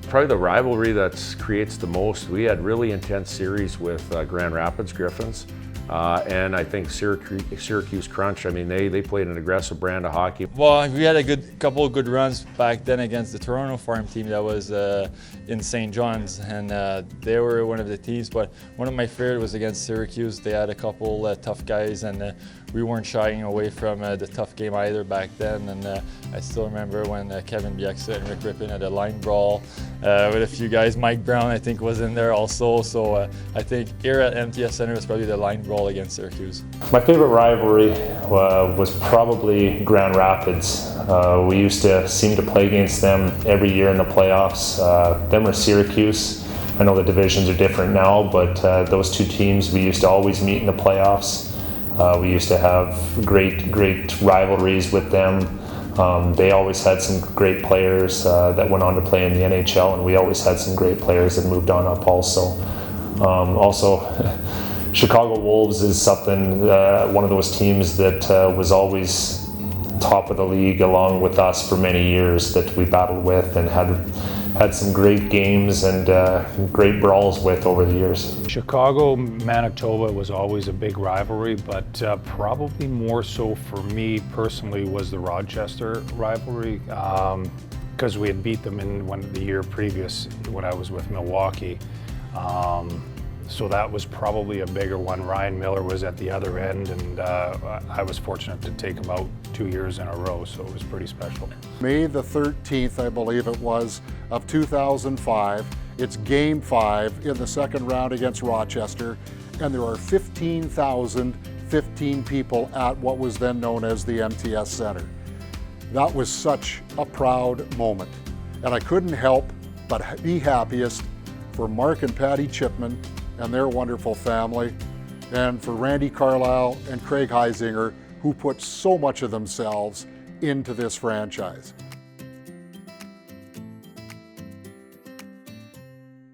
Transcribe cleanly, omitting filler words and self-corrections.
Probably the rivalry that creates the most. We had really intense series with Grand Rapids Griffins. And I think Syracuse Crunch, I mean, they played an aggressive brand of hockey. Well, we had a couple of good runs back then against the Toronto Farm team that was in St. John's, and they were one of the teams, but one of my favorite was against Syracuse. They had a couple tough guys, and we weren't shying away from the tough game either back then. And I still remember when Kevin Bieksa and Rick Rippin had a line brawl with a few guys. Mike Brown, I think, was in there also. So I think here at MTS Center was probably the line brawl against Syracuse. My favorite rivalry was probably Grand Rapids. We used to seem to play against them every year in the playoffs. Them or Syracuse. I know the divisions are different now, but those two teams we used to always meet in the playoffs. We used to have great rivalries with them. They always had some great players that went on to play in the NHL, and we always had some great players that moved on up also. Chicago Wolves is something, one of those teams that was always top of the league along with us for many years, that we battled with and had some great games and great brawls with over the years. Chicago, Manitoba was always a big rivalry, but probably more so for me personally was the Rochester rivalry, because we had beat them in the year previous when I was with Milwaukee. So that was probably a bigger one. Ryan Miller was at the other end, and I was fortunate to take him out 2 years in a row, so it was pretty special. May the 13th, I believe it was, of 2005. It's Game 5 in the second round against Rochester, and there are 15,015 people at what was then known as the MTS Center. That was such a proud moment, and I couldn't help but be happiest for Mark and Patty Chipman and their wonderful family, and for Randy Carlisle and Craig Heisinger, who put so much of themselves into this franchise.